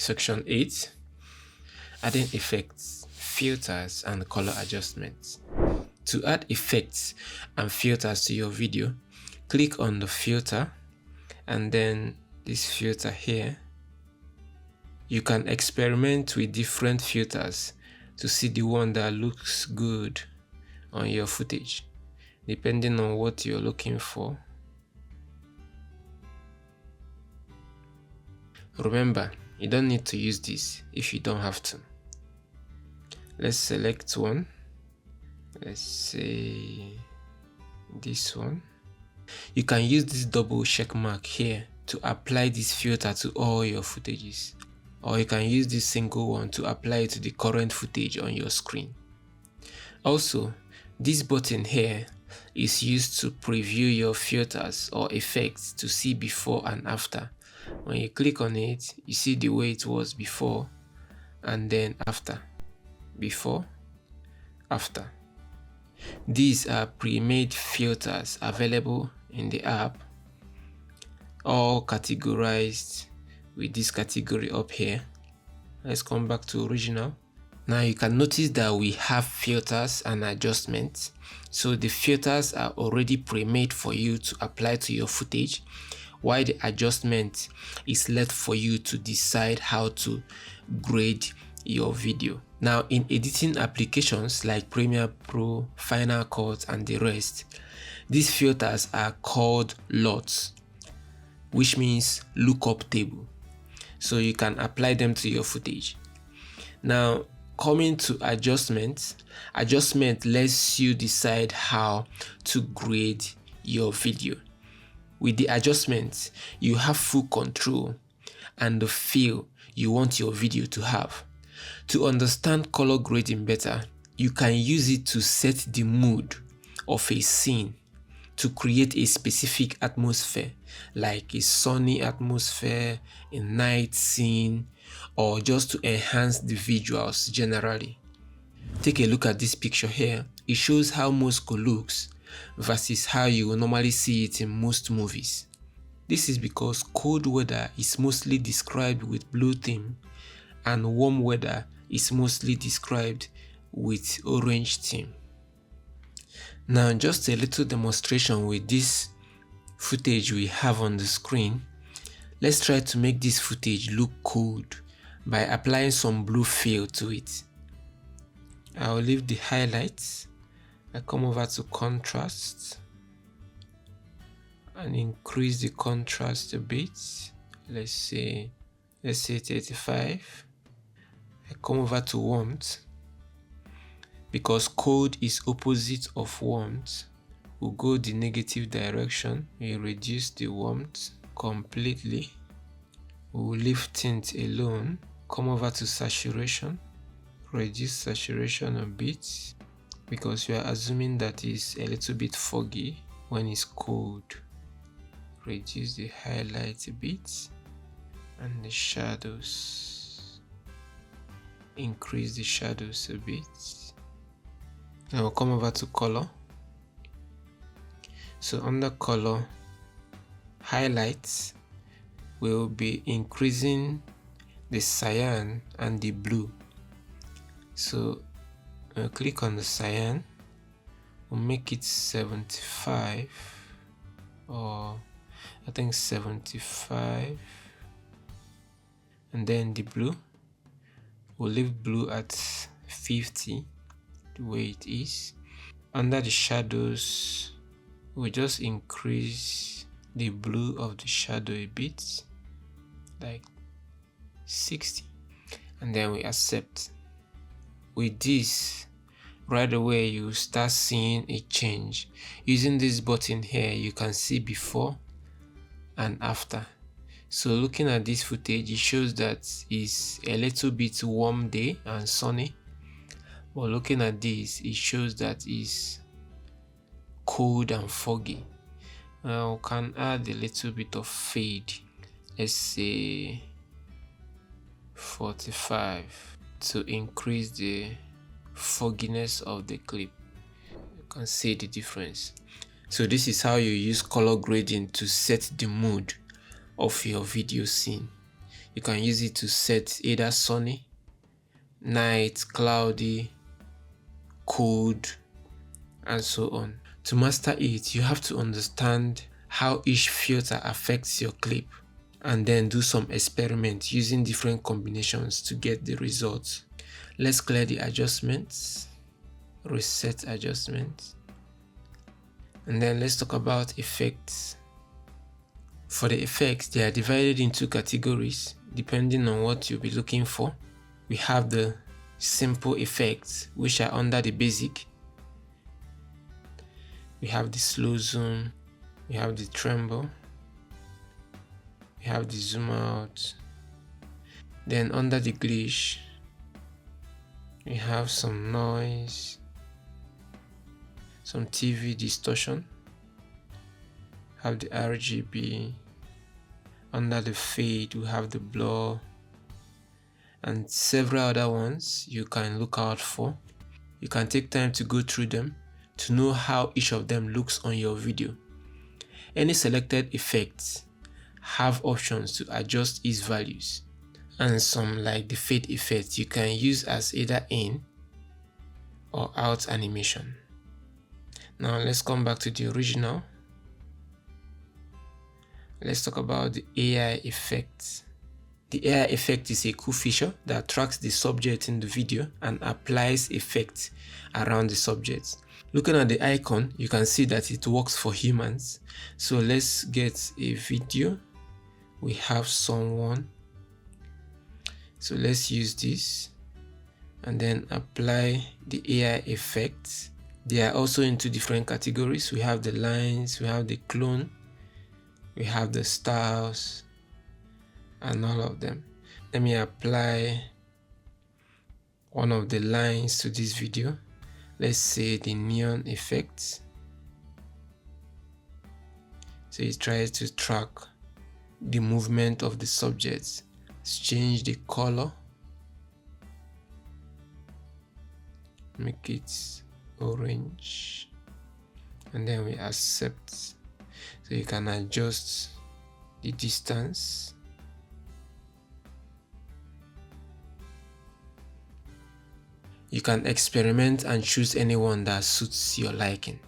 Section 8. Adding effects, filters, and color adjustments. To add effects and filters to your video, click on the filter and then this filter here. You can experiment with different filters to see the one that looks good on your footage, depending on what you're looking for. Remember, you don't need to use this if you don't have to. Let's select one. Let's say this one. You can use this double check mark here to apply this filter to all your footages, or you can use this single one to apply it to the current footage on your screen. Also, this button here is used to preview your filters or effects to see before and after. When you click on it, you see the way it was before and then after. Before, after. These are pre-made filters available in the app, all categorized with this category up here. Let's come back to original. Now you can notice that we have filters and adjustments. So the filters are already pre-made for you to apply to your footage, while the adjustment is left for you to decide how to grade your video. Now in editing applications like Premiere Pro, Final Cut, and the rest, these filters are called LUTs, which means lookup table. So you can apply them to your footage. Now coming to adjustment lets you decide how to grade your video. With the adjustments, you have full control and the feel you want your video to have. To understand color grading better, you can use it to set the mood of a scene to create a specific atmosphere, like a sunny atmosphere, a night scene, or just to enhance the visuals generally. Take a look at this picture here. It shows how Moscow looks versus how you will normally see it in most movies. This is because cold weather is mostly described with blue theme and warm weather is mostly described with orange theme. Now just a little demonstration with this footage we have on the screen. Let's try to make this footage look cold by applying some blue fill to it. I'll leave the highlights. I come over to contrast and increase the contrast a bit. Let's say 35. I come over to warmth. Because cold is opposite of warmth, we'll go the negative direction. We reduce the warmth completely. We'll leave tint alone. Come over to saturation. Reduce saturation a bit, because we are assuming that it's a little bit foggy when it's cold. Reduce the highlight a bit and the shadows. Increase the shadows a bit. Now we'll come over to color. So under color, highlights, we'll be increasing the cyan and the blue. So I'll click on the cyan, we'll make it 75, or I think 75, and then the blue, we'll leave blue at 50, the way it is. Under the shadows, we'll just increase the blue of the shadow a bit, like 60, and then we accept. With this, right away you start seeing a change. Using this button here, you can see before and after. So looking at this footage, it shows that it's a little bit warm day and sunny. But looking at this, it shows that it's cold and foggy. Now we can add a little bit of fade. Let's say 45 to increase the fogginess of the clip. You can see the difference. So this is how you use color grading to set the mood of your video scene. You can use it to set either sunny, night, cloudy, cold, and so on. To master it, you have to understand how each filter affects your clip and then do some experiments using different combinations to get the results. Let's clear the adjustments, reset adjustments, and then let's talk about effects. For the effects, they are divided into categories depending on what you'll be looking for. We have the simple effects, which are under the basic. We have the slow zoom, we have the tremble, we have the zoom out. Then under the glitch, we have some noise, some TV distortion, have the RGB. Under the fade, we have the blur, and several other ones you can look out for. You can take time to go through them to know how each of them looks on your video. Any selected effects have options to adjust its values, and some, like the fade effect, you can use as either in or out animation. Now let's come back to the original. Let's talk about the AI effect. The AI effect is a cool feature that tracks the subject in the video and applies effects around the subject. Looking at the icon, you can see that it works for humans. So let's get a video. We have someone. So let's use this and then apply the AI effects. They are also into different categories. We have the lines, we have the clone, we have the styles, and all of them. Let me apply one of the lines to this video. Let's say the neon effect. So it tries to track the movement of the subjects. Let's change the color, make it orange, and then we accept. So you can adjust the distance. You can experiment and choose anyone that suits your liking.